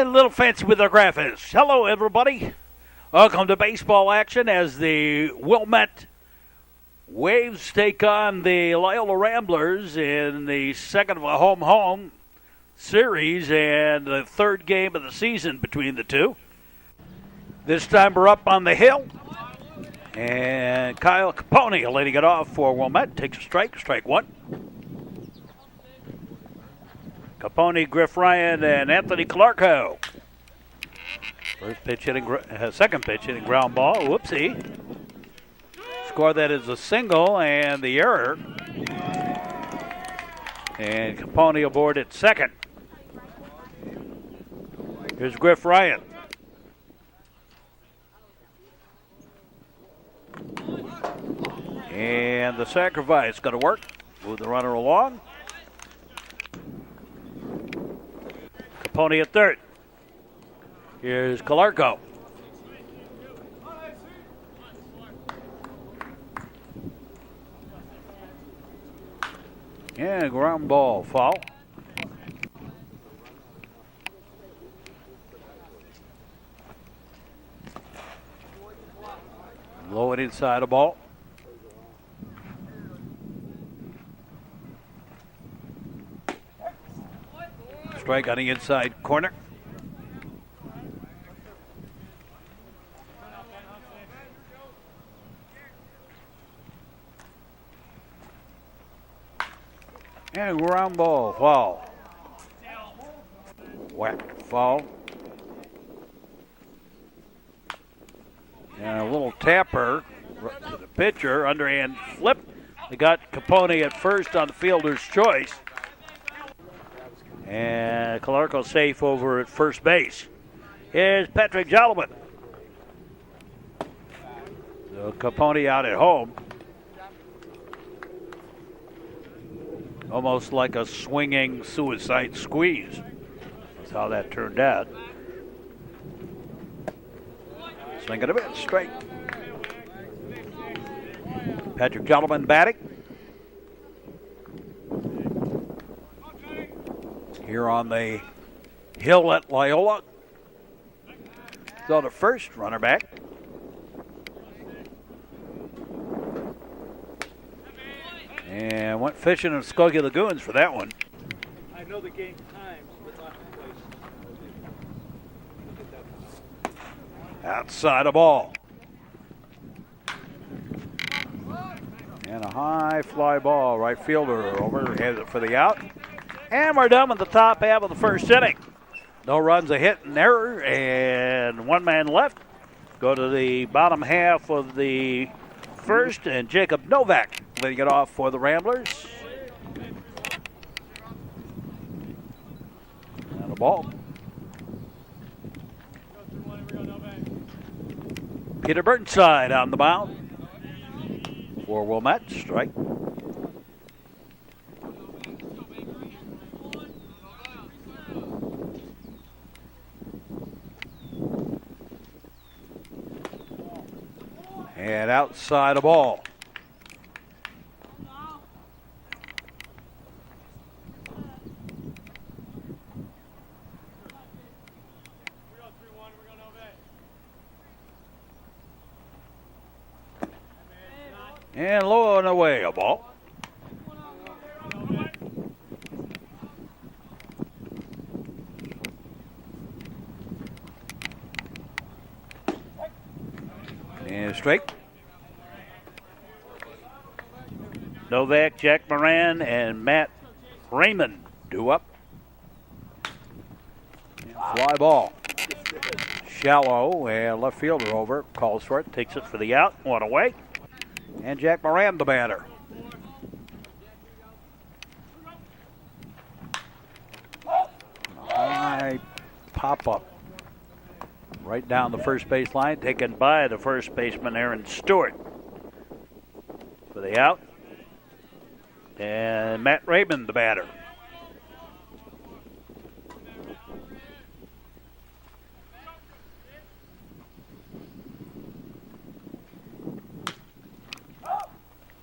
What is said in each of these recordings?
And a little fancy with our graphics. Hello, everybody. Welcome to baseball action as the Wilmette Waves take on the Loyola Ramblers in the second of a home-home series and the third game of the season between the two. This time we're up on the hill. And Kyle Capone leading it off for Wilmette. Takes a strike one. Capone, Griff Ryan, and Anthony Clarko. Second pitch hitting ground ball. Whoopsie. Score that is a single and the error. And Capone aboard at second. Here's Griff Ryan. And the sacrifice going to work. Move the runner along. Capone at third. Here's Clarko. And ground ball foul. Low and inside the ball. Strike on the inside corner. And ground ball foul. Whack foul. And a little tapper to the pitcher. Underhand flip. They got Capone at first on the fielder's choice. And Clarko safe over at first base. Here's Patrick Jolliman. So Capone out at home. Almost like a swinging suicide squeeze. That's how that turned out. Swing and a bit straight. Patrick Jolliman batting. Here on the hill at Loyola. So the first runner back. And went fishing in Skokie Lagoons for that one. I know the game times, but not the place. Outside the ball. And a high fly ball. Right fielder over. Has it for the out. And we're done with the top half of the first inning. No runs, a hit and error, and one man left. Go to the bottom half of the first, and Jacob Novak leading it off for the Ramblers. And a ball. Peter Burnside on the mound for Wilmette. Strike. And outside the ball. And low and away, a ball. And straight. Novak, Jack Moran, and Matt Raymond due up. And fly ball. Shallow, and left fielder over. Calls for it, takes it for the out. One away. And Jack Moran, the batter. High pop-up. Right down the first base line, taken by the first baseman, Aaron Stewart. For the out. And Matt Raymond, the batter.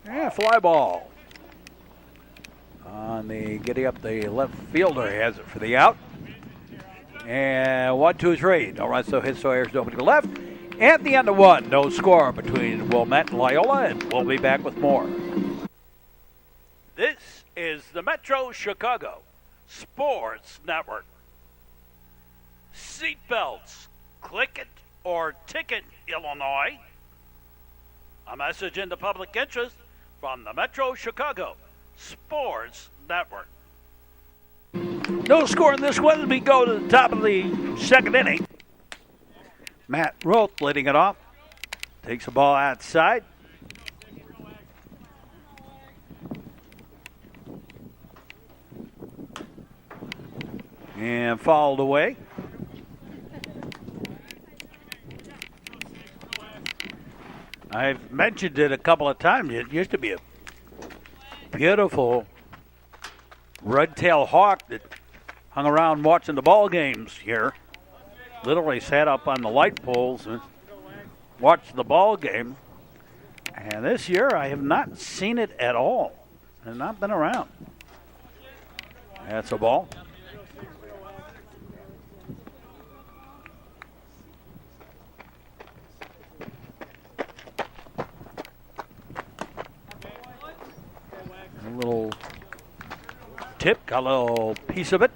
And fly ball. On the getting up, the left fielder has it for the out. And 1, 2, 3. No runs, no hits, no errors, nobody left. At the end of one, no score between Wilmette and Loyola, and we'll be back with more. This is the Metro Chicago Sports Network. Seatbelts, click it or ticket, Illinois. A message in the public interest from the Metro Chicago Sports Network. No score in this one as we go to the top of the second inning. Matt Roth leading it off. Takes the ball outside. And fouled away. I've mentioned it a couple of times. It used to be a beautiful red-tailed hawk that hung around watching the ball games here. Literally sat up on the light poles and watched the ball game. And this year I have not seen it at all. I've not been around. That's a ball. A little tip, got a little piece of it.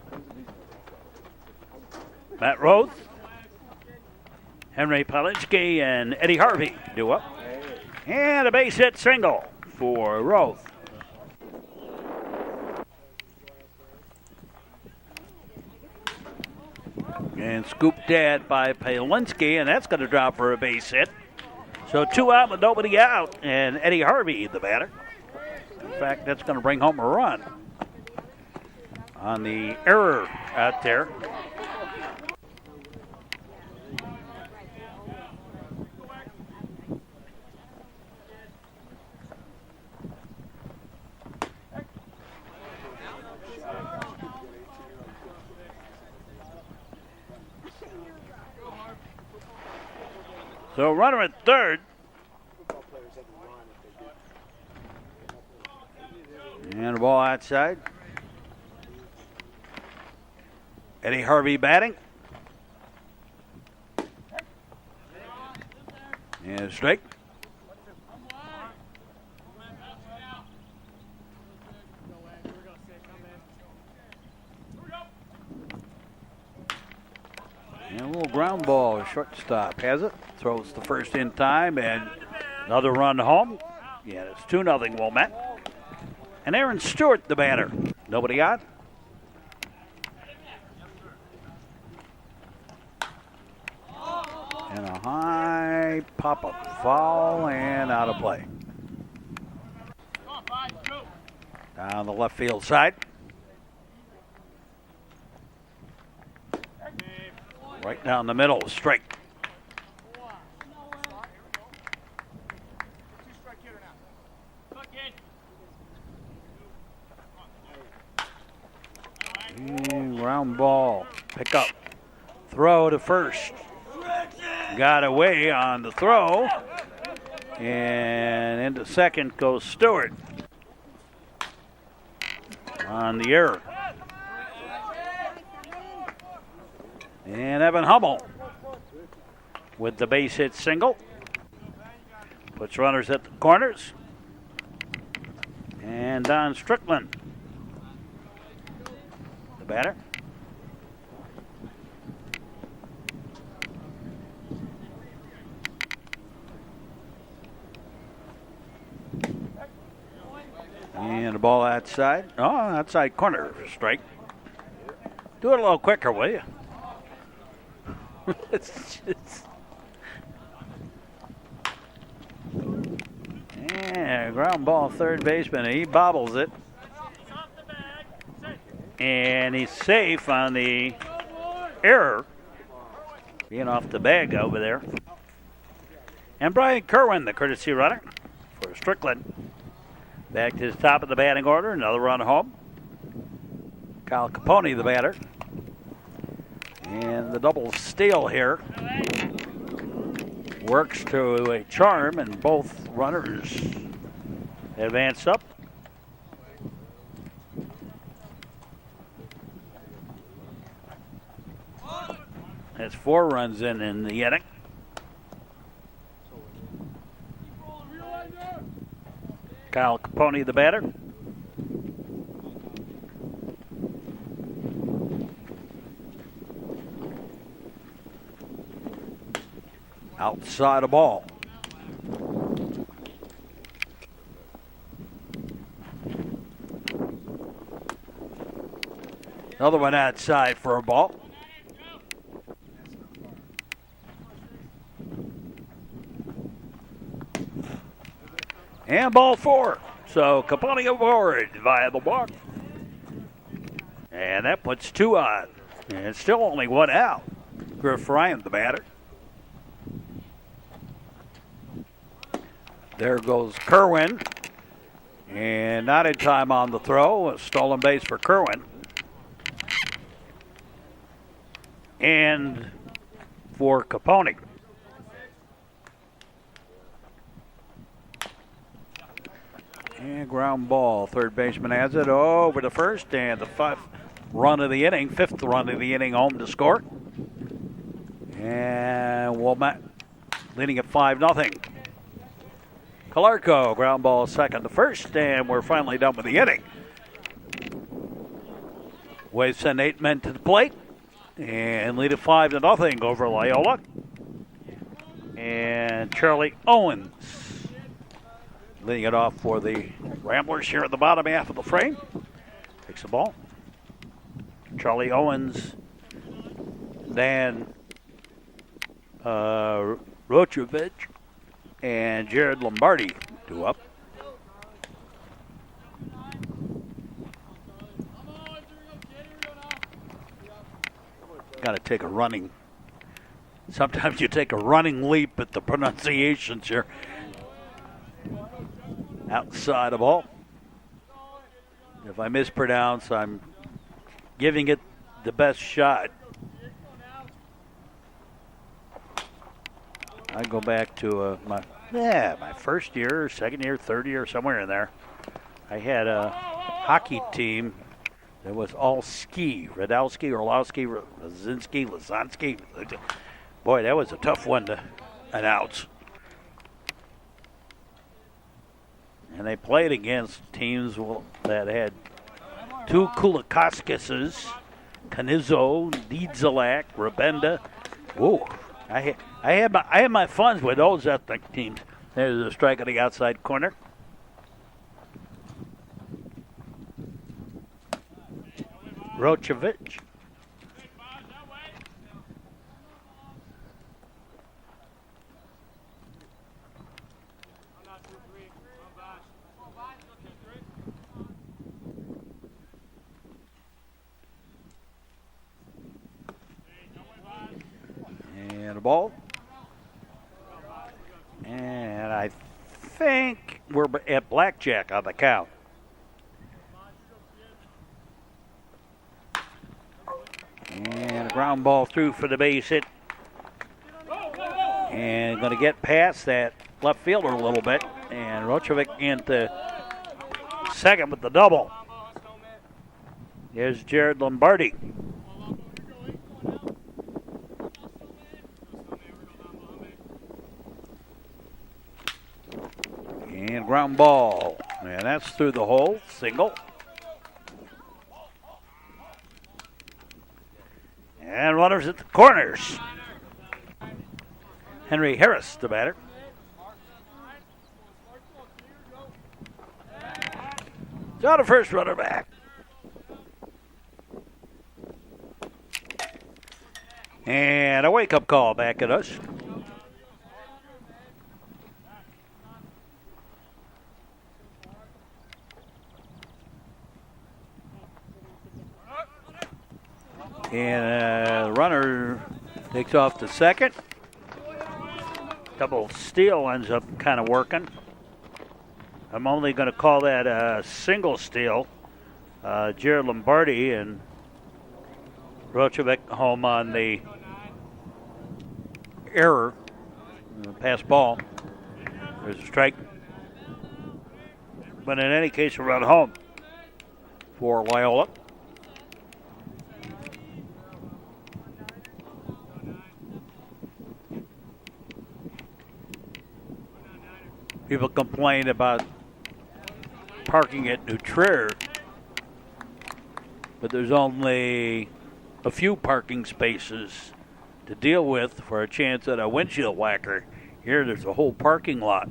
Matt Roth, Henry Polinsky, and Eddie Harvey do up. And a base hit single for Roth. And scooped at by Polinsky, and that's going to drop for a base hit. So 2 out with nobody out, and Eddie Harvey, the batter. In fact, that's going to bring home a run on the error out there. So runner at third. And the ball outside. Eddie Harvey batting. And strike. And a little ground ball, shortstop has it. Throws the first in time and another run home. Yeah, it's 2-0 Wilmette. And Aaron Stewart, the batter. Nobody out. And a high pop-up foul and out of play. Down the left field side. Right down the middle, strike. Ground ball, pick up, throw to first. Got away on the throw, and into second goes Stewart on the error. And Evan Hummel with the base hit single. Puts runners at the corners. And Don Strickland, the batter. And the ball outside. Oh, outside corner for strike. Do it a little quicker, will you? Yeah, ground ball third baseman. He bobbles it. And he's safe on the error. Being off the bag over there. And Brian Kerwin, the courtesy runner for Strickland. Back to his top of the batting order. Another run home. Kyle Capone, the batter. And the double steal here works to a charm, and both runners advance up. That's 4 runs in the inning. Kyle Capone, the batter. Outside a ball. Another one outside for a ball. And ball 4. So Capone aboard via the walk. And that puts 2 on. And it's still only 1 out. Griff Ryan, the batter. There goes Kerwin. And not in time on the throw. A stolen base for Kerwin. And for Capone. And ground ball. Third baseman has it over to first. And the 5th run of the inning. 5th run of the inning home to score. And Wilmette leading at 5-0. Calarco, ground ball second to first. And we're finally done with the inning. Waves send 8 men to the plate. And lead at 5-0 over Loyola. And Charlie Owens leading it off for the Ramblers here at the bottom half of the frame. Takes the ball. Charlie Owens, Dan Rochovic, and Jared Lombardi, 2 up. Got to take a running. Sometimes you take a running leap at the pronunciations here. Outside of ball. If I mispronounce, I'm giving it the best shot. I go back to my first year, second year, third year, somewhere in there. I had a hockey team. It was all ski. Radowski, Orlowski, Lazinski, Lazansky. Boy, that was a tough one to announce. And they played against teams that had 2 Kulakauskases, Canizzo, Didzalak, Rabenda. Whoa, I had my fun with those ethnic teams. There's a strike at the outside corner. Rochovic. And a ball. And I think we're at blackjack on the count. And a ground ball through for the base hit. And going to get past that left fielder a little bit. And Rochovic into second with the double. Here's Jared Lombardi. And ground ball. And that's through the hole. Single. And runners at the corners. Henry Harris, the batter. Got a first runner back. And a wake-up call back at us. And runner takes off to second. Double steal ends up kind of working. I'm only going to call that a single steal. Jared Lombardi and Rochovic home on the error. Pass ball. There's a strike. But in any case, a run home for Loyola. People complain about parking at New Trier, but there's only a few parking spaces to deal with for a chance at a windshield whacker. Here, there's a whole parking lot.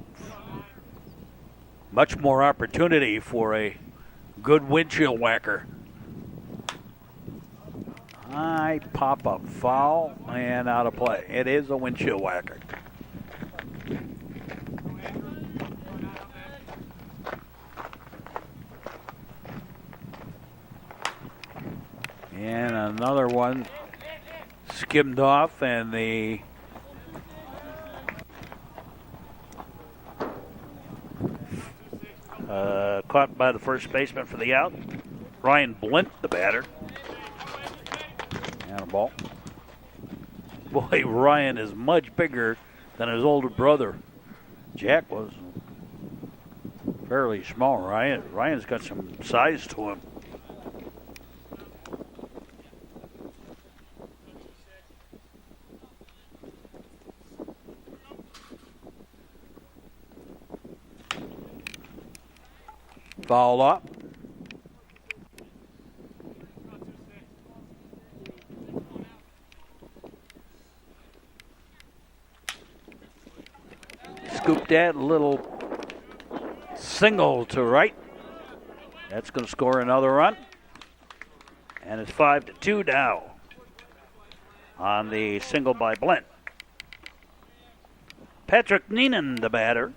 Much more opportunity for a good windshield whacker. High pop-up foul and out of play. It is a windshield whacker. And another one skimmed off, and the caught by the first baseman for the out. Ryan Blint, the batter. And a ball. Boy, Ryan is much bigger than his older brother. Jack was fairly small. Ryan's got some size to him. Foul up. Scoop that little single to right. That's going to score another run. And it's 5-2 now on the single by Blint. Patrick Neenan, the batter.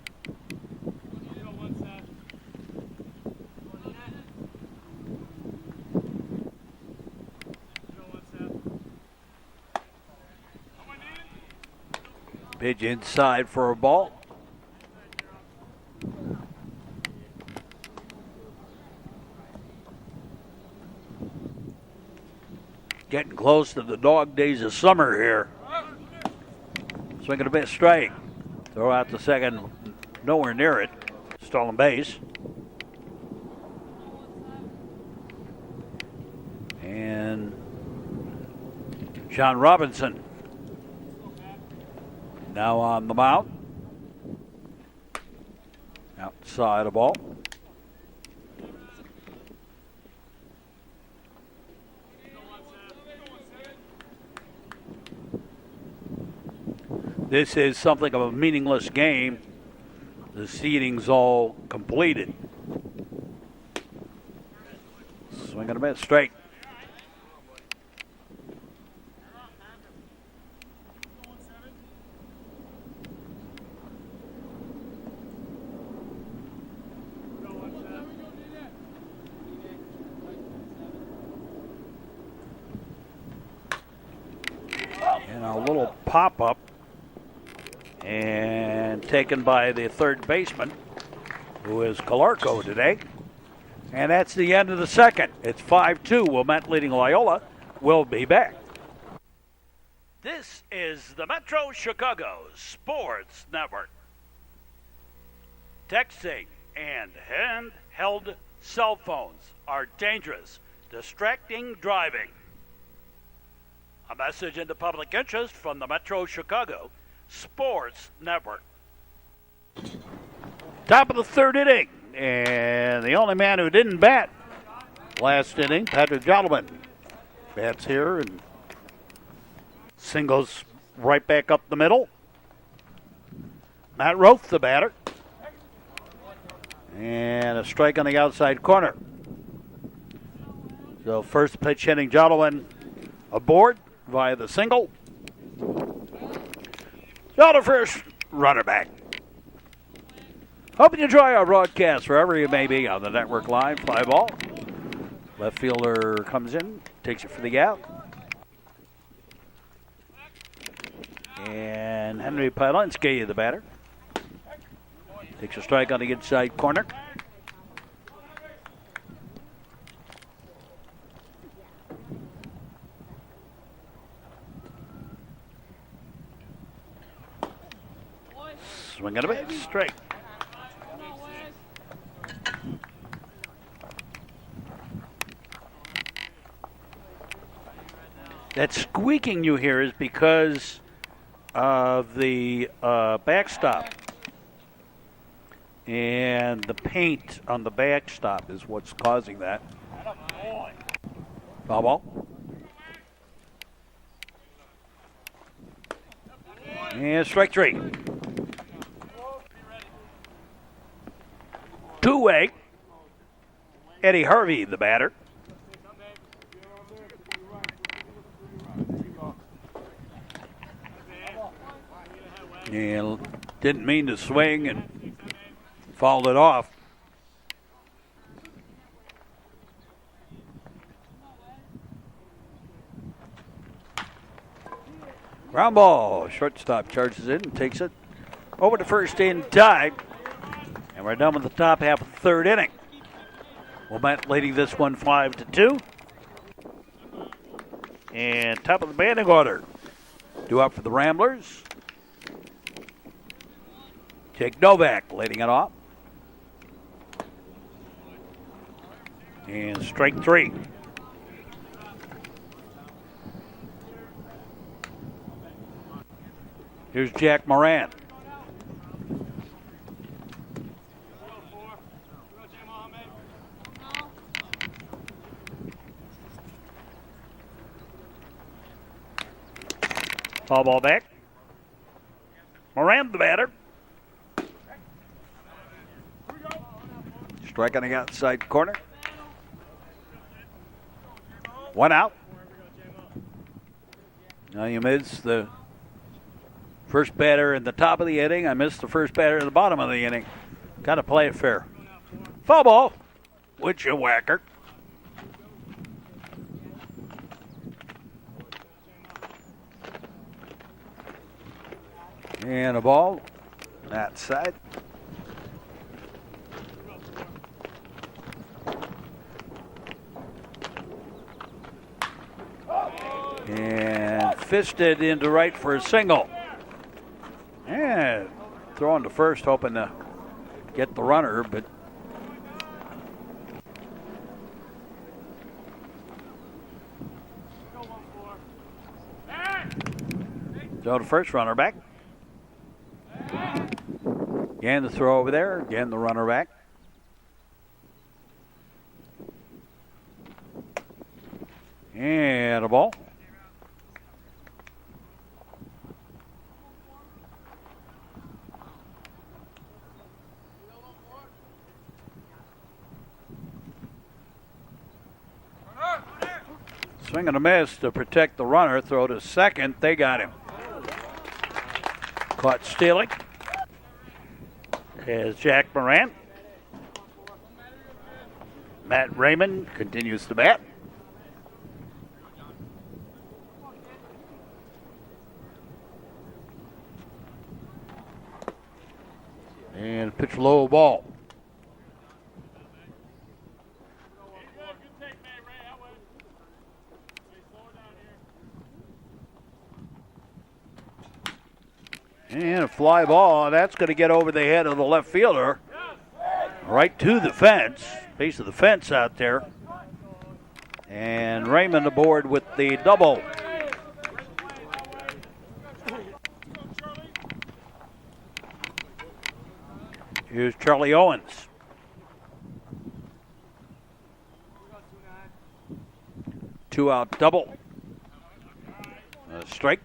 Pitch inside for a ball. Getting close to the dog days of summer here. Swinging a bit strike. Throw out the second, nowhere near it. Stolen base. And Sean Robinson now on the mound. Outside the ball. This is something of a meaningless game. The seeding's all completed. Swinging a bit straight. And a little pop-up. And taken by the third baseman, who is Calarco today. And that's the end of the second. It's 5-2. Wilmette leading Loyola. We'll be back. This is the Metro Chicago Sports Network. Texting and handheld cell phones are dangerous, distracting driving. A message in the public interest from the Metro Chicago Sports Network. Top of the third inning, and the only man who didn't bat last inning, Patrick Jolliman, bats here and singles right back up the middle. Matt Roth, the batter, and a strike on the outside corner. So first pitch hitting Jolliman aboard via the single. Not a first runner back. Hope you enjoy our broadcast wherever you may be on the network line. Fly ball. Left fielder comes in, takes it for the out. And Henry Pilinski, the batter, takes a strike on the inside corner. Swing and a bit straight. That squeaking you hear is because of the backstop. And the paint on the backstop is what's causing that. Foul ball. And strike three. Two-way. Eddie Harvey, the batter. And didn't mean to swing and fouled it off. Ground ball. Shortstop charges in and takes it over to first in time. And we're done with the top half of the third inning. Wilmette leading this one 5-2. And top of the batting order. Due up for the Ramblers. Jake Novak leading it off. And strike three. Here's Jack Moran. Foul ball back. Moran the batter. Strike on the outside corner. One out. Now you miss the first batter in the top of the inning. I missed the first batter in the bottom of the inning. Got to play it fair. Foul ball. Would you whacker? And a ball. That side. And fisted into right for a single. And throwing to first, hoping to get the runner, but throw to first, runner back. Again the throw over there, again the runner back. And a ball. Swing and a miss to protect the runner. Throw to second. They got him. Caught stealing. Is Jack Moran. Matt Raymond continues to bat. And pitch low ball. And a fly ball. That's going to get over the head of the left fielder. Right to the fence. Piece of the fence out there. And Raymond aboard with the double. Here's Charlie Owens. Two out double. A strike.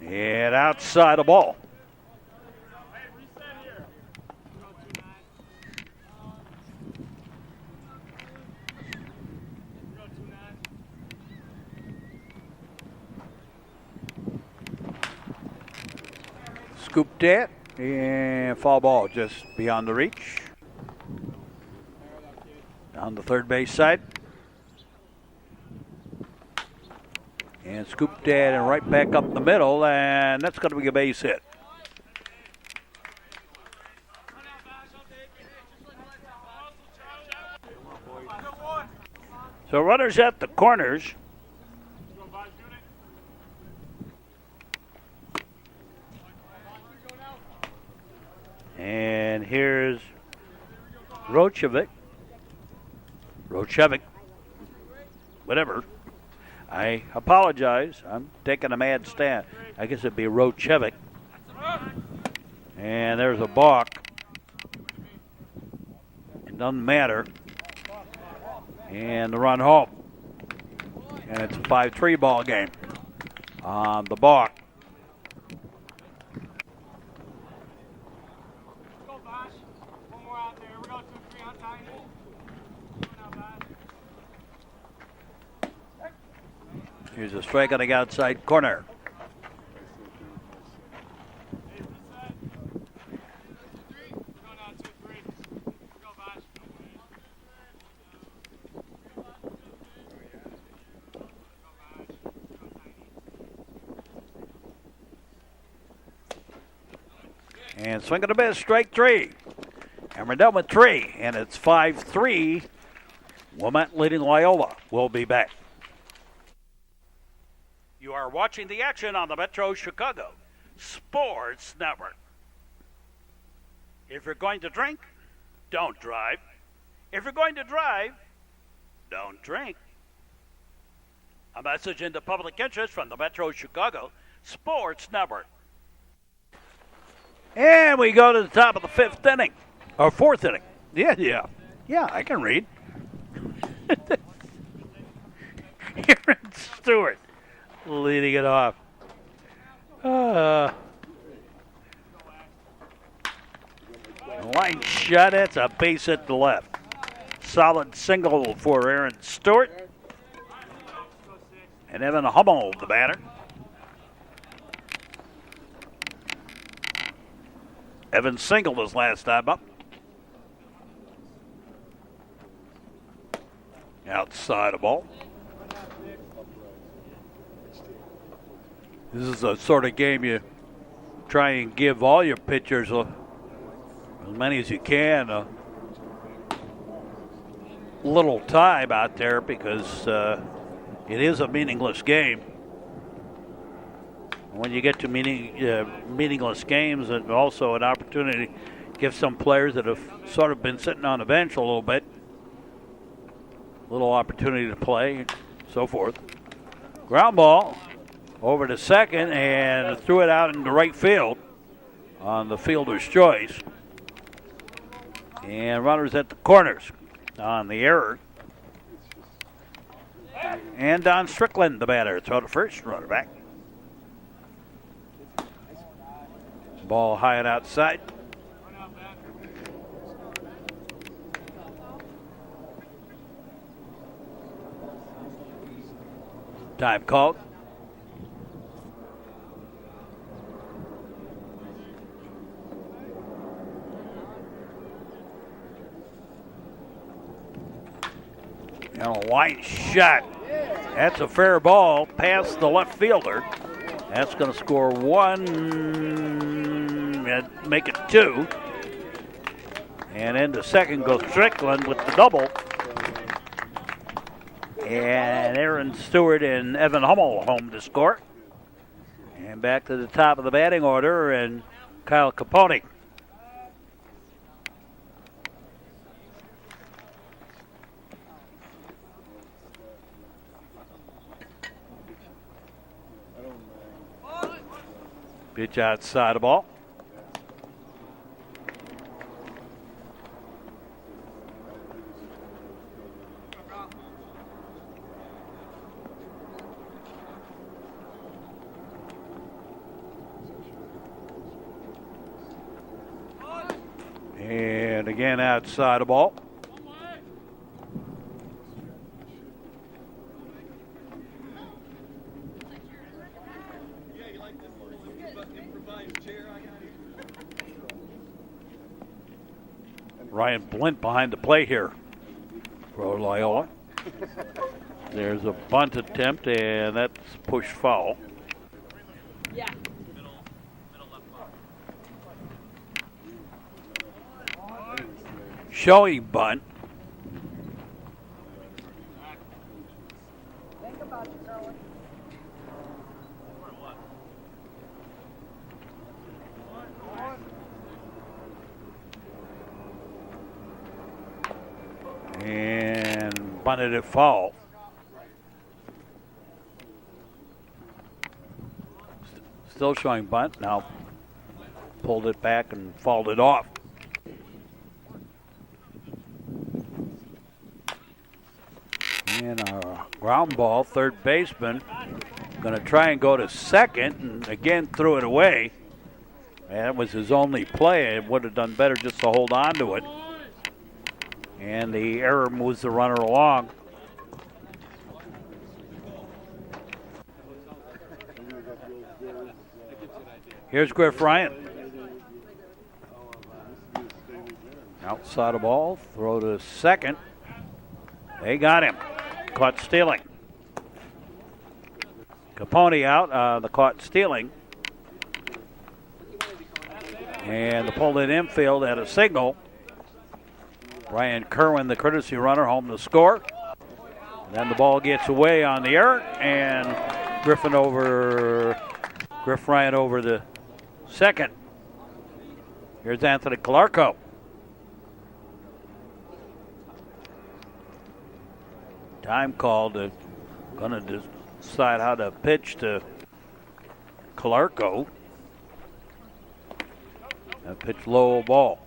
And outside the ball. Scooped it, and foul ball just beyond the reach. On the third base side. And scooped that and right back up the middle, and that's going to be a base hit. So runners at the corners. And here's Rochovic. Rochevic. Whatever. I apologize. I'm taking a mad stand. I guess it'd be Rochevic. And there's a balk. It doesn't matter. And the run home. And it's a 5-3 ball game on the balk. Here's a strike on the outside corner. And swing and a miss, strike 3. And we're done with 3, and it's 5-3. Wilmette leading Loyola. We'll be back. You are watching the action on the Metro Chicago Sports Network. If you're going to drink, don't drive. If you're going to drive, don't drink. A message into public interest from the Metro Chicago Sports Network. And we go to the top of the 5th inning, or 4th inning. Yeah, I can read. Aaron Stewart leading it off. Line shot, it's a base hit to left. Solid single for Aaron Stewart. And Evan Hummel, the batter. Evan singled his last time up. Outside of ball. This is the sort of game you try and give all your pitchers, as many as you can, a little time out there because it is a meaningless game. When you get to meaningless games, and also an opportunity to give some players that have sort of been sitting on the bench a little bit, a little opportunity to play, so forth. Ground ball over to second and threw it out into right field on the fielder's choice. And runners at the corners on the error. And Don Strickland, the batter, throw to first, runner back. Ball high and outside. Time called. And a line shot. That's a fair ball past the left fielder. That's going to score 1 and make it 2. And into second goes Strickland with the double. And Aaron Stewart and Evan Hummel home to score. And back to the top of the batting order, and Kyle Capone. Pitch outside the ball. And again outside the ball. Ryan Blint behind the plate here for Loyola. There's a bunt attempt, and that's push foul. Yeah. Showing bunt. And bunted it foul. Still showing bunt. Now pulled it back and fouled it off. And a ground ball, third baseman going to try and go to second, and again threw it away. That was his only play. It would have done better just to hold on to it. And the error moves the runner along. Here's Griff Ryan. Outside the ball, throw to second. They got him. Caught stealing. Capone out, the caught stealing. And the pulled in infield at a signal. Brian Kerwin, the courtesy runner, home to score. And then the ball gets away on the error, and Griff Ryan over the second. Here's Anthony Calarco. Time called. Going to decide how to pitch to Calarco. And pitch low ball.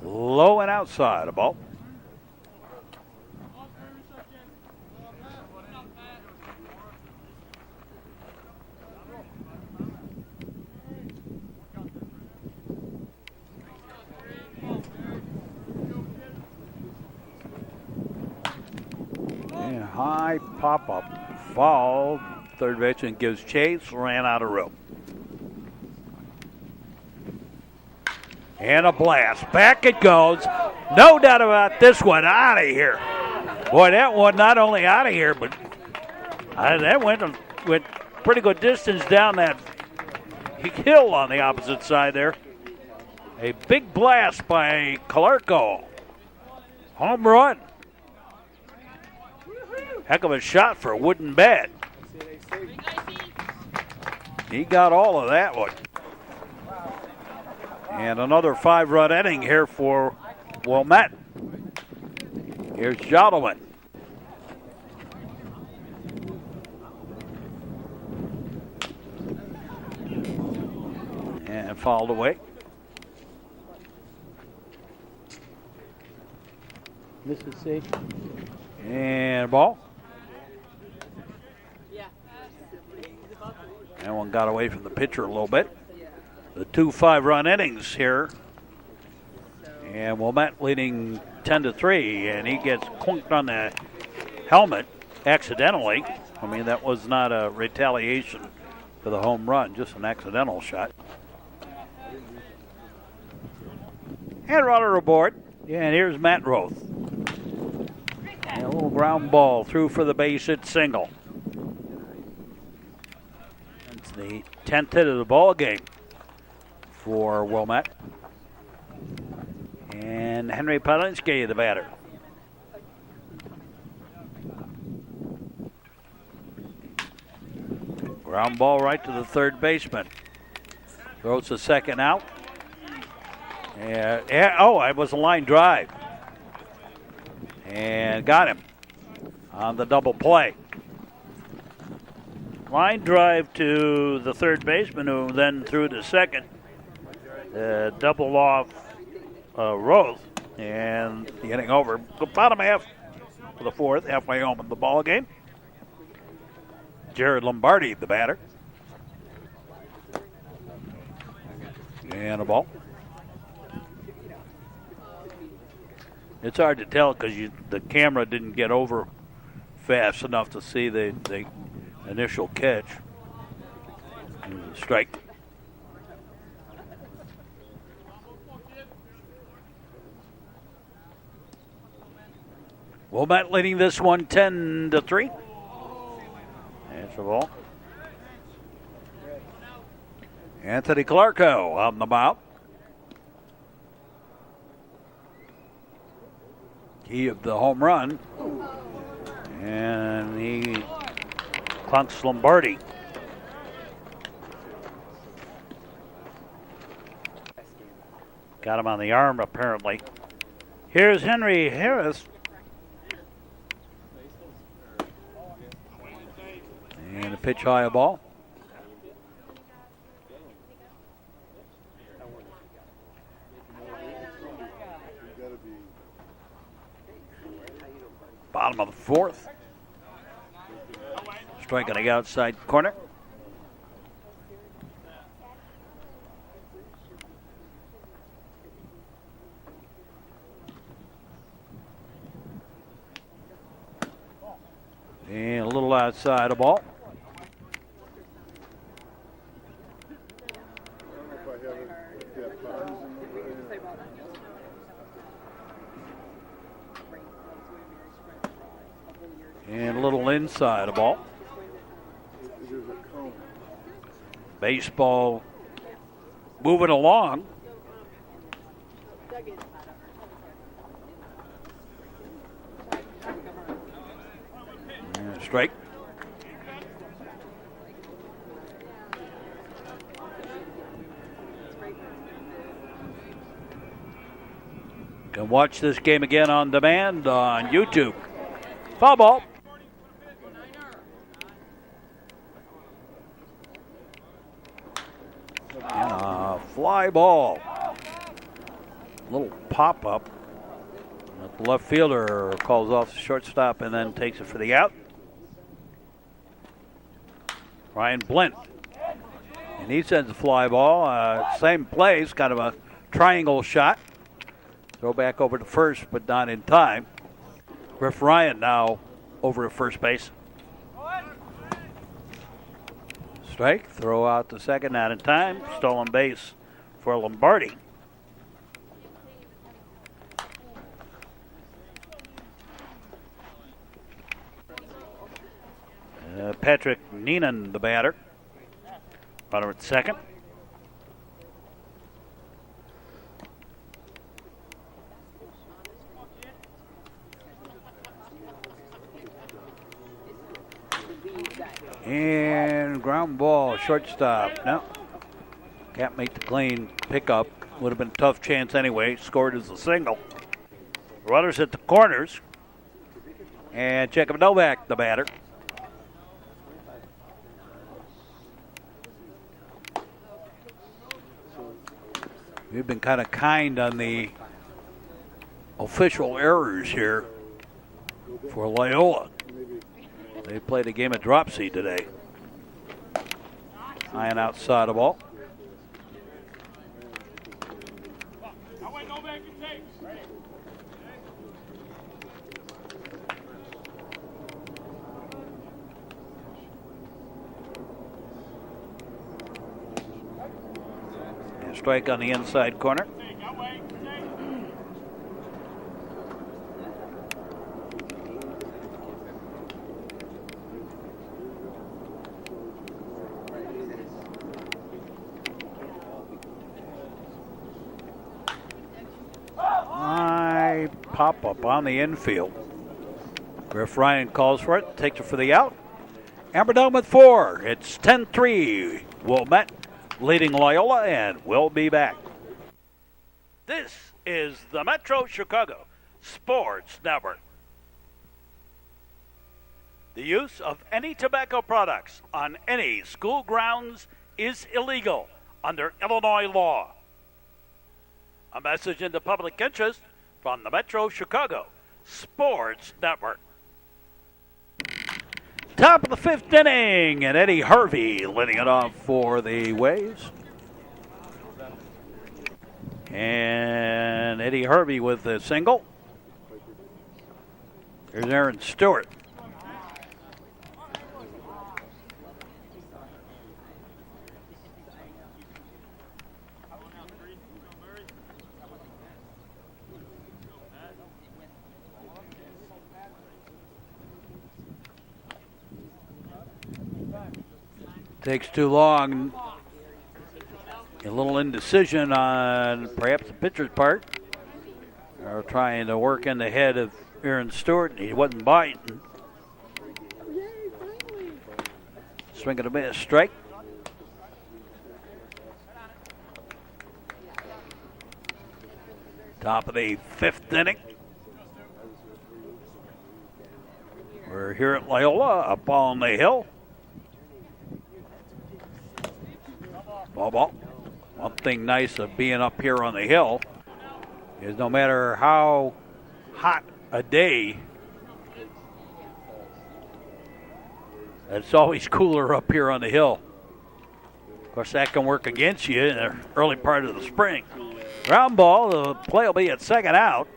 Low and outside a ball. And high pop-up foul. Third baseman gives chase, ran out of room. And a blast. Back it goes. No doubt about this one. Out of here. Boy, that one not only out of here, but that went pretty good distance down that hill on the opposite side there. A big blast by Calarco. Home run. Heck of a shot for a wooden bat. He got all of that one. And another 5-run inning here for Wilmette. Here's Jodelman. And fouled away. Mississippi. And ball. That one got away from the pitcher a little bit. The 2 5-run innings here. And Wilmette leading 10-3, and he gets clunked on the helmet accidentally. I mean, that was not a retaliation for the home run, just an accidental shot. And runner aboard. And here's Matt Roth. And a little ground ball through for the base hit single. That's the 10th hit of the ball game for Wilmette. And Henry Palinski, the batter. Ground ball right to the third baseman. Throws the second out. And, it was a line drive. And got him on the double play. Line drive to the third baseman, who then threw to second. Double off Roth, and the inning over. The bottom half of the fourth, halfway home in the ball game. Jared Lombardi, the batter. And a ball. It's hard to tell because the camera didn't get over fast enough to see the initial catch. Strike. Wilmette leading this one 10-3. That's the ball. Anthony Calarco on the mound. he of the home run. And he clunks Lombardi. Got him on the arm, apparently. Here's Henry Harris. And a pitch high ball. Bottom of the fourth. Strike on the outside corner. And a little outside of ball. And a little inside of ball. Baseball moving along. And strike. Can watch this game again on demand on YouTube. Foul ball. And a fly ball. Little pop up. The left fielder calls off the shortstop and then takes it for the out. Ryan Blint. And he sends a fly ball. Same place, kind of a triangle shot. Throw back over to first, but not in time. Griff Ryan now over to first base. Strike, throw out to second, not in time. Stolen base for Lombardi. Patrick Neenan, the batter. Runner at second. And ground ball, shortstop. No, can't make the clean pickup. Would have been a tough chance anyway. Scored as a single. Runners at the corners. And Jacob Novak, the batter. We've been kind of kind on the official errors here for Loyola. They played a game of drop seed today. High and outside of ball. And strike on the inside corner. Pop up on the infield. Griff Ryan calls for it, takes it for the out. Amber down with 4. It's 10-3. Wilmette leading Loyola, and we'll be back. This is the Metro Chicago Sports Network. The use of any tobacco products on any school grounds is illegal under Illinois law. A message in the public interest from the Metro Chicago Sports Network. Top of the 5th inning, and Eddie Harvey leading it off for the Waves. And Eddie Harvey with the single. Here's Aaron Stewart. Takes too long. A little indecision on perhaps the pitcher's part. They're trying to work in the head of Aaron Stewart. He wasn't biting. Swing and a miss, strike. Top of the 5th inning. We're here at Loyola, up on the hill. Ball. One thing nice of being up here on the hill is no matter how hot a day, it's always cooler up here on the hill. Of course, that can work against you in the early part of the spring. Ground ball, the play will be at second out.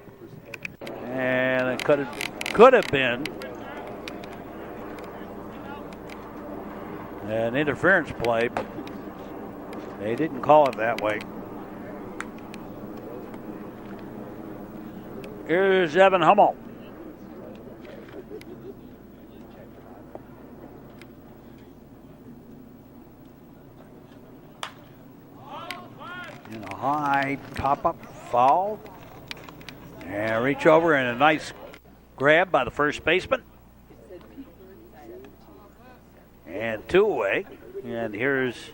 And it could have been an interference play, but they didn't call it that way. Here's Evan Hummel. And a high pop-up foul. And reach over and a nice grab by the first baseman. And 2 away. And here's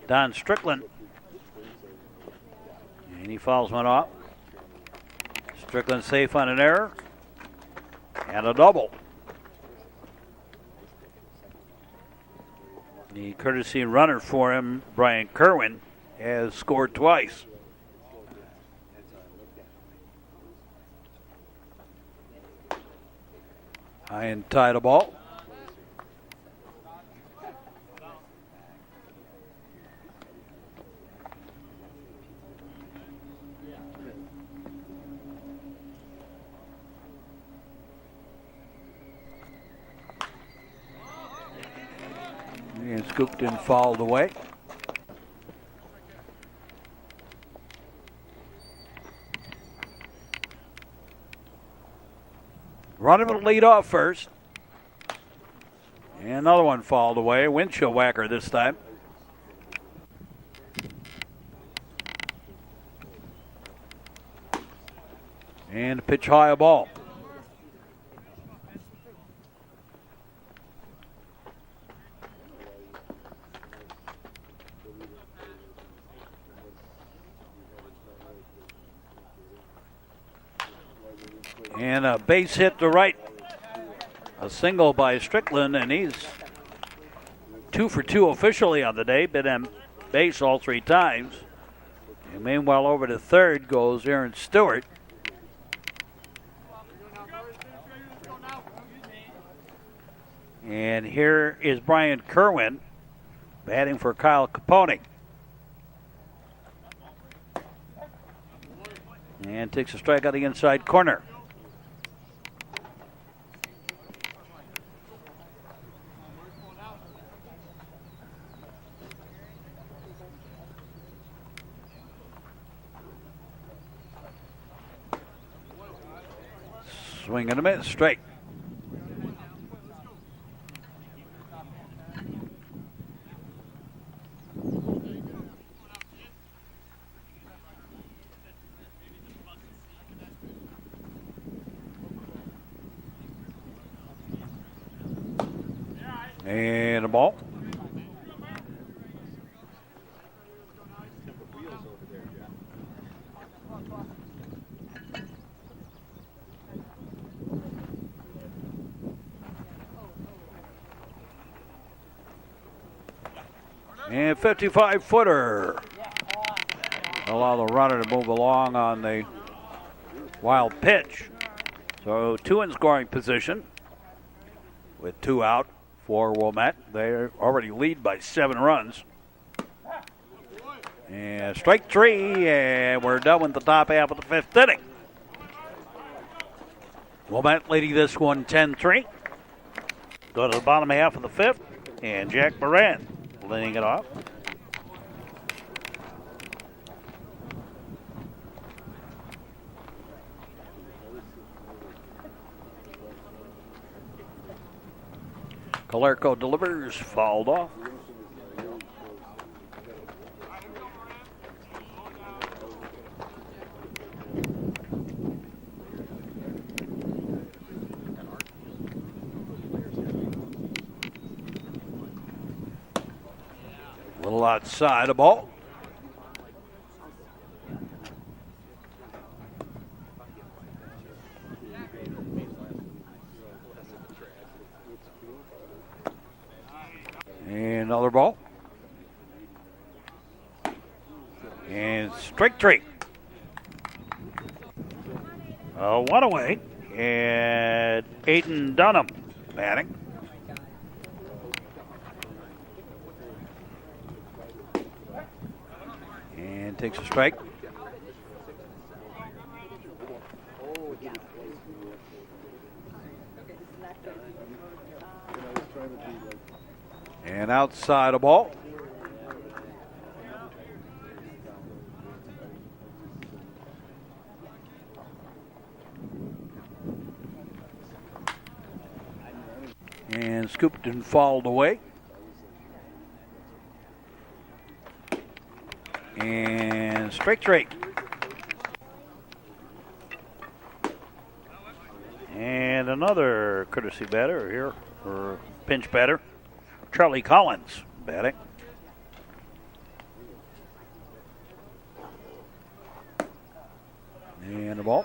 Don Strickland. And he fouls one off. Strickland safe on an error. And a double. The courtesy runner for him, Brian Kerwin, has scored twice. High and tight a ball. And scooped and fouled away. Runner will lead off first. And another one fouled away. Windshield whacker this time. And a pitch high a ball. And a base hit to right. A single by Strickland, and he's 2 for 2 officially on the day. Been on base all 3 times. And meanwhile, over to third goes Aaron Stewart. And here is Brian Kerwin batting for Kyle Capone. And takes a strike out the inside corner. Swing and a miss, straight. And a ball. And 55-footer. Allow the runner to move along on the wild pitch. So 2 in scoring position with 2 out for Wilmette. They already lead by 7 runs. And strike 3, and we're done with the top half of the 5th inning. Wilmette leading this one 10-3. Go to the bottom half of the 5th, and Jack Moran leading it off. Calerco delivers, fouled off. little outside the ball. And another ball. And strike three. One away. And Aiden Dunham batting. And takes a strike. And outside a ball. And scooped and fouled away. And strike three. And another courtesy batter here, or pinch batter, Charlie Collins batting. And the ball.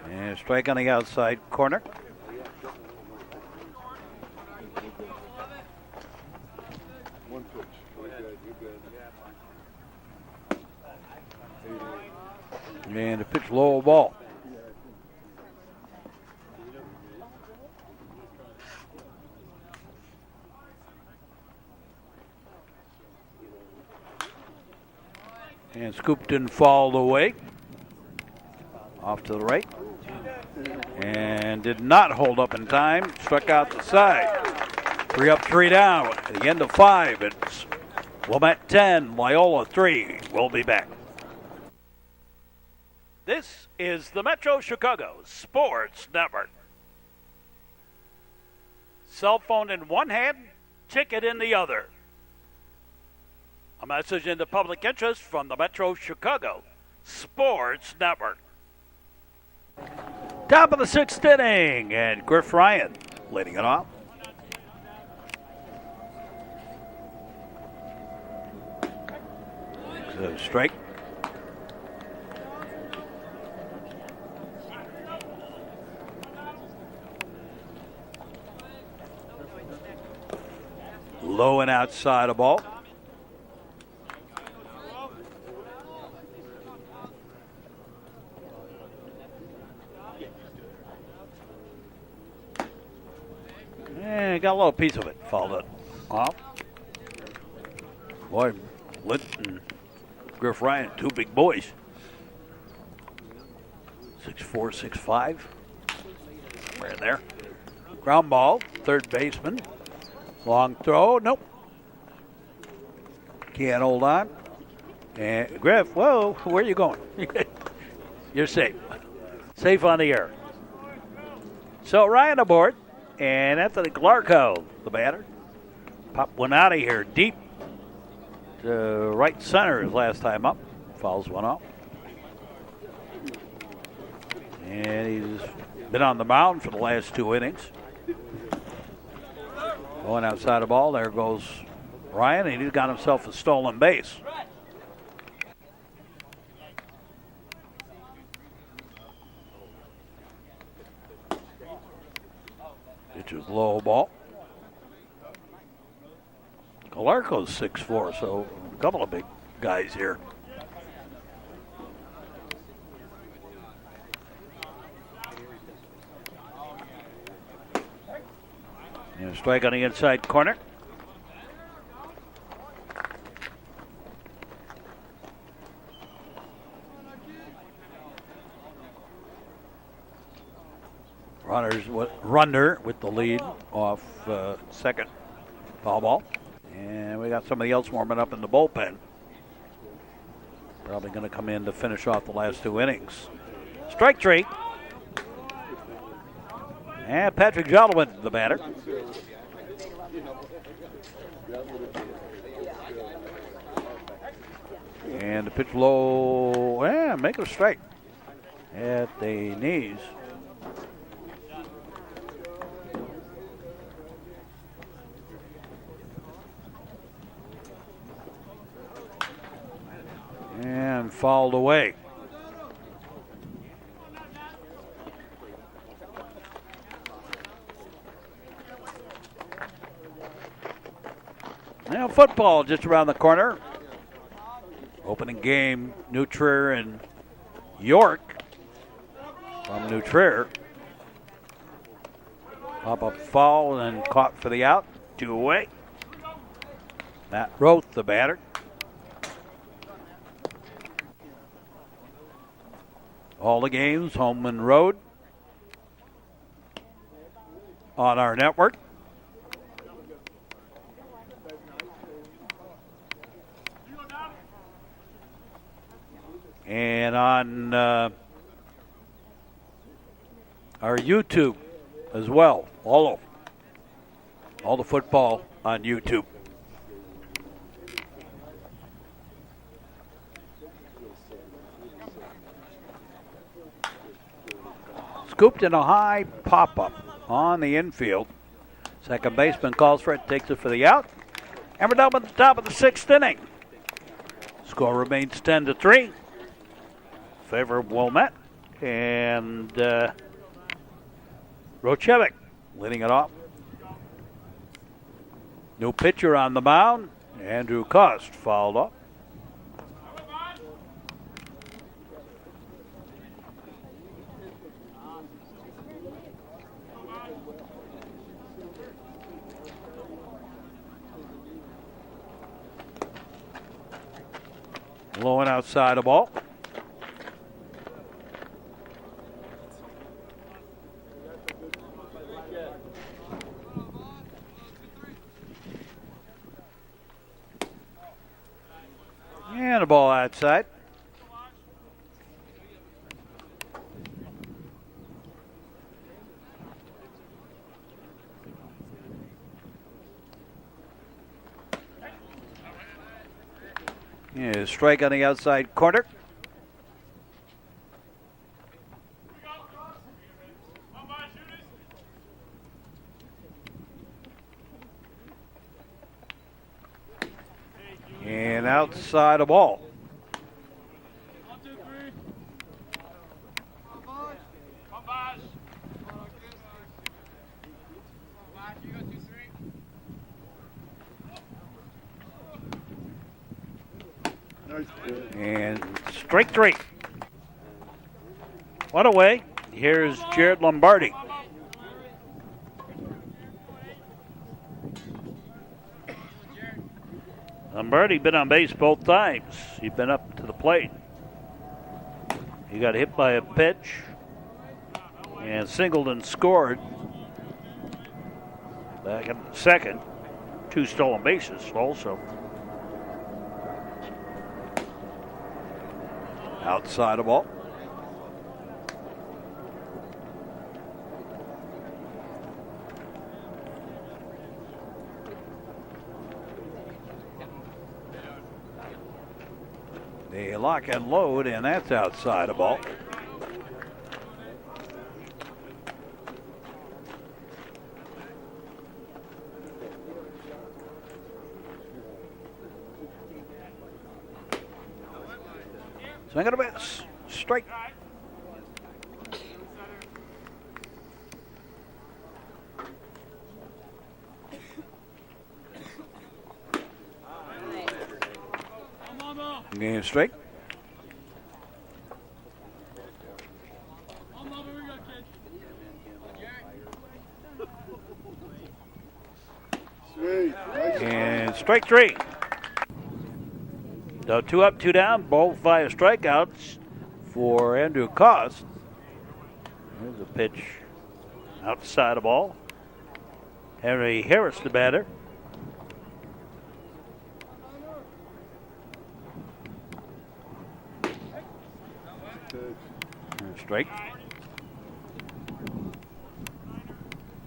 And strike on the outside corner. And a pitch low ball. And scooped and fouled away. Off to the right. And did not hold up in time. Struck out the side. 3 up, 3 down. At the end of 5, it's Wilmette 10, Loyola 3. We'll be back. This is the Metro Chicago Sports Network. Cell phone in one hand, ticket in the other. A message in the public interest from the Metro Chicago Sports Network. Top of the 6th inning, and Griff Ryan leading it off. Strike. Low and outside a ball. And got a little piece of it. Fouled it off. Boy, Litt and Griff Ryan, 2 big boys. 6'4", 6'5". Right there. Ground ball, third baseman. Long throw, nope. Can't hold on. And Griff, whoa, where are you going? You're safe. Safe on the air. So Ryan aboard, and Anthony Glarko, the batter. Popped one out of here deep to right center his last time up. Fouls one off. And he's been on the mound for the last 2 innings. Going outside the ball, there goes Ryan, and he's got himself a stolen base. Pitch is low ball. Galarco's 6'4", so a couple of big guys here. And a strike on the inside corner. Runner with the lead off second. Foul ball. And we got somebody else warming up in the bullpen. Probably going to come in to finish off the last 2 innings. Strike 3. And Patrick Jolowin, the batter. And the pitch low, make it straight at the knees. And fouled away. Now football just around the corner. Opening game, New Trier and York from New Trier. Pop-up foul and caught for the out. 2 away. Matt Roth, the batter. All the games, home and road, on our network. And on our YouTube as well. All the football on YouTube. Scooped in a high pop-up on the infield. Second baseman calls for it, takes it for the out. And we're down at the top of the 6th inning. Score remains 10-3. Favor of Wilmette. And Rochevic leading it off. New pitcher on the mound. Andrew Cost fouled up. Low and outside the ball. And a ball outside. Yeah, strike on the outside corner. And outside the ball. And strike 3. One away. Here's Jared Lombardi. Lombardi been on base both times. He's been up to the plate. He got hit by a pitch and singled and scored back in the second. 2 stolen bases also. Outside the ball. They lock and load, and that's outside the ball. Swing and a miss. Strike. Game straight. And strike 3. So 2 up, 2 down, both via strikeouts for Andrew Cost. There's a pitch outside the ball. Henry Harris, the batter. Strike.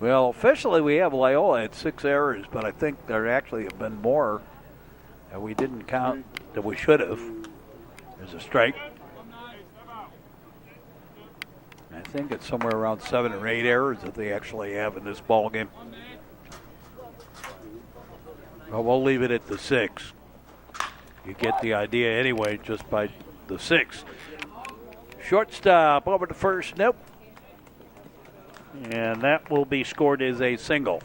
Well, officially we have Loyola at 6 errors, but I think there actually have been more that we didn't count that we should have. There's a strike. I think it's somewhere around 7 or 8 errors that they actually have in this ball game. But we'll leave it at the 6. You get the idea anyway just by the 6. Shortstop over to first. Nope. And that will be scored as a single.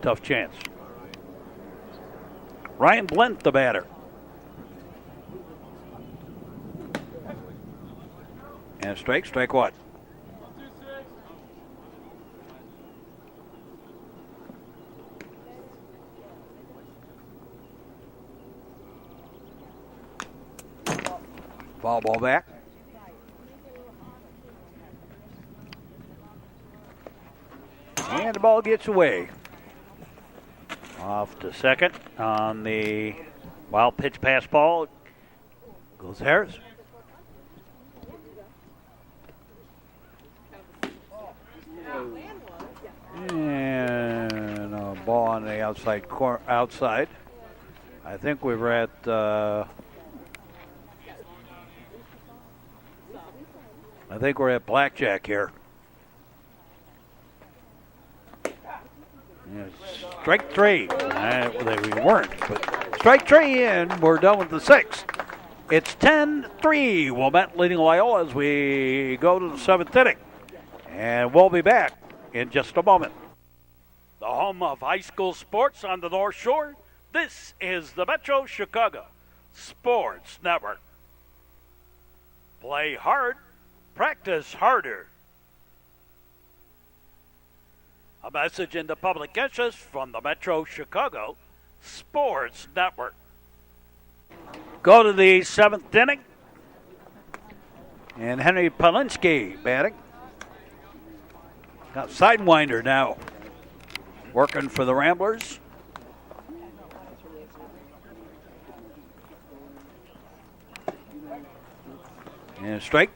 Tough chance. Ryan Blent, the batter. And strike one. Foul ball back. And the ball gets away. Off to second on the wild pitch pass ball. Goes Harris. And a ball on the outside. I think we were at blackjack here. Yeah, strike 3. We weren't, but strike 3 and we're done with the 6th. It's 10-3. Wilmette leading Loyola as we go to the 7th inning. And we'll be back in just a moment. The home of high school sports on the North Shore. This is the Metro Chicago Sports Network. Play hard, practice harder. A message in the public interest from the Metro Chicago Sports Network. Go to the 7th inning. And Henry Polinsky batting. Got Sidewinder now working for the Ramblers. And strike.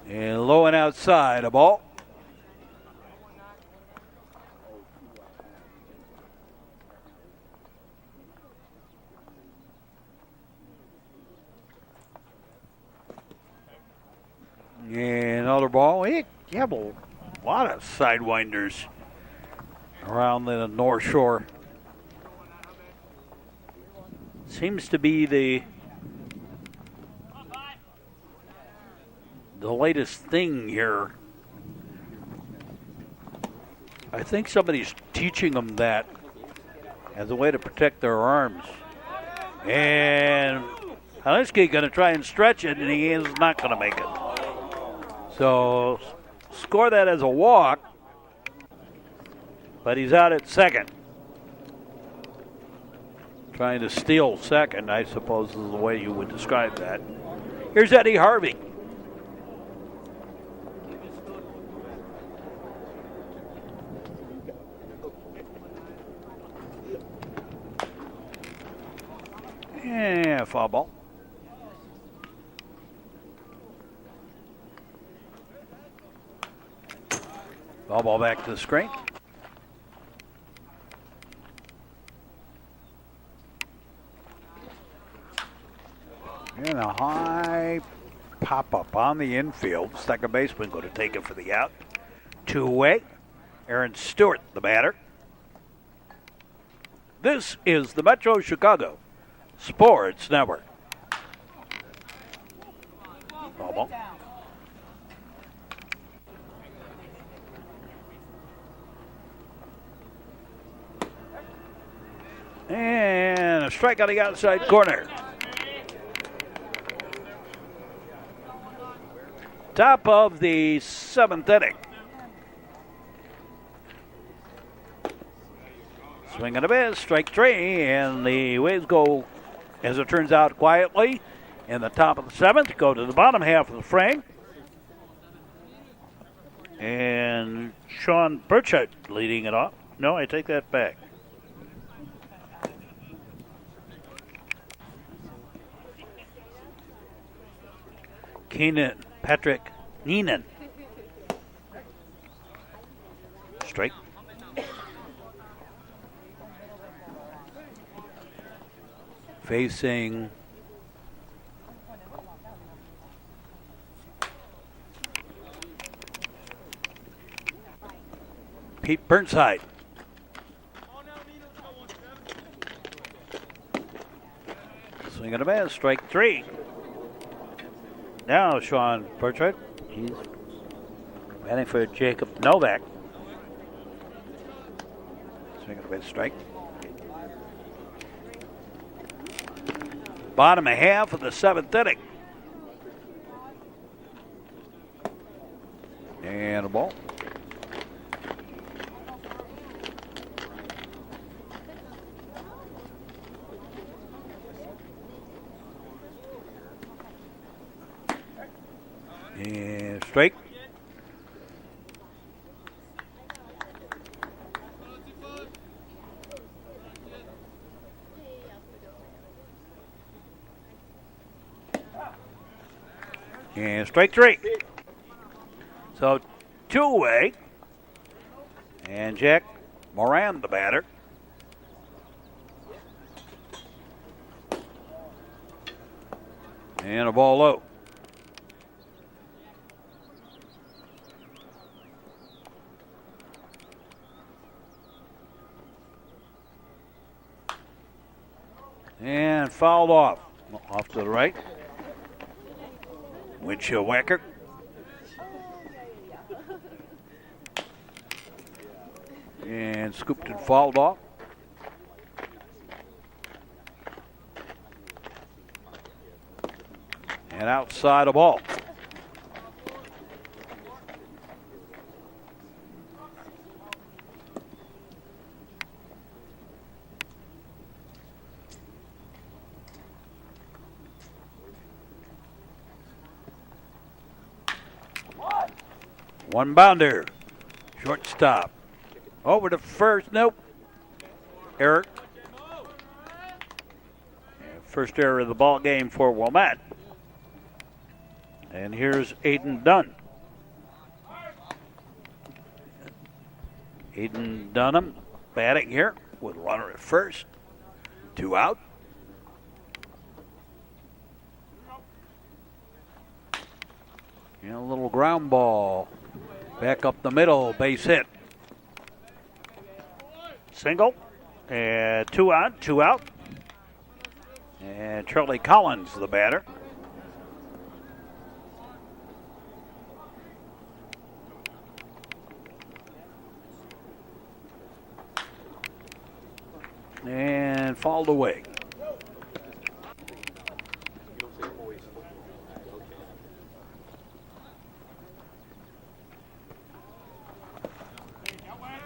And low and outside, a ball. And another ball. You have a lot of sidewinders around the North Shore. Seems to be the latest thing here. I think somebody's teaching them that as a way to protect their arms. And Halinsky going to try and stretch it, and he is not going to make it. So score that as a walk, but he's out at second. Trying to steal second, I suppose, is the way you would describe that. Here's Eddie Harvey. Yeah, foul ball. Foul ball back to the screen. And a high pop-up on the infield. Second baseman going to take it for the out. 2 away. Aaron Stewart, the batter. This is the Metro Chicago Sports Network. Ball ball. And a strike on the outside corner. Top of the 7th inning. Swing and a miss, strike 3, and the Waves go, as it turns out, quietly in the top of the 7th, go to the bottom half of the frame. And Sean Burchett leading it off. No, I take that back. Patrick Neenan strike. Facing Pete Burnside. Swing and a miss, strike 3. Now Sean Burchard, he's batting for Jacob Novak. Swing and a miss, strike. Bottom half of the 7th inning. And a ball. And straight. And strike 3. So 2 away. And Jack Moran, the batter. And a ball low. And fouled off to the right. Windshield whacker. And scooped and fouled off. And outside a ball. One bounder. Shortstop. Over to first. Nope. Error. First error of the ball game for Wilmette. And here's Aiden Dunn. Aiden Dunham batting here with a runner at first. 2 out. And a little ground ball. Back up the middle, base hit. Single. And 2 on, 2 out. And Charlie Collins, the batter. And fouled away.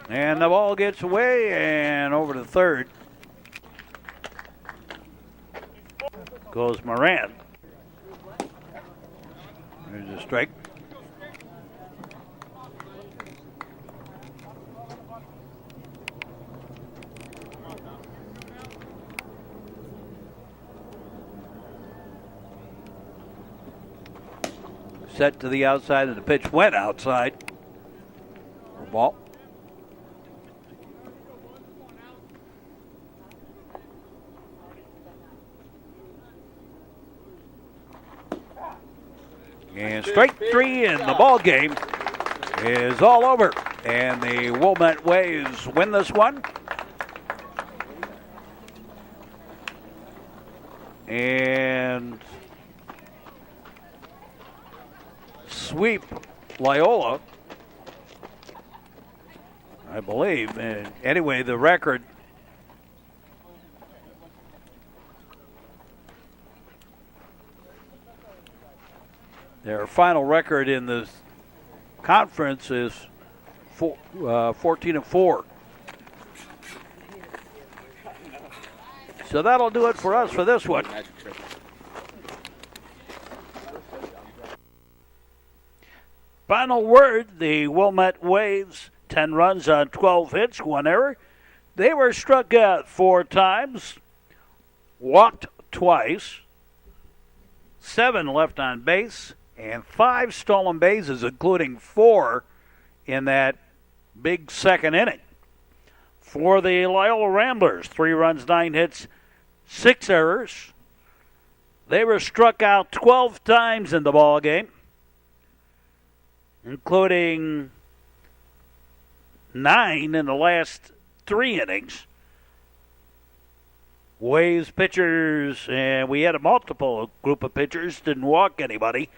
And the ball gets away and over to third. Goes Moran. There's a strike. Set to the outside and the pitch went outside. Ball. And strike 3 in the ball game is all over. And the Wilmette Waves win this one. And sweep Loyola, I believe. And anyway, the record their final record in this conference is 14-4. So that'll do it for us for this one. Final word, the Wilmette Waves, 10 runs on 12 hits, 1 error. They were struck out 4 times, walked twice, 7 left on base, and 5 stolen bases, including 4 in that big second inning. For the Loyola Ramblers, 3 runs, 9 hits, 6 errors. They were struck out 12 times in the ball game, including 9 in the last 3 innings. Waves pitchers, and we had a multiple group of pitchers, didn't walk anybody.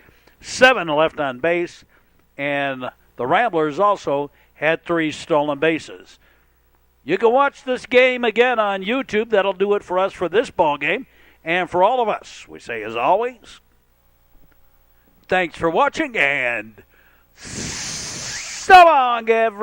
7 left on base, and the Ramblers also had 3 stolen bases. You can watch this game again on YouTube. That'll do it for us for this ball game. And for all of us, we say as always, thanks for watching and so long, everyone.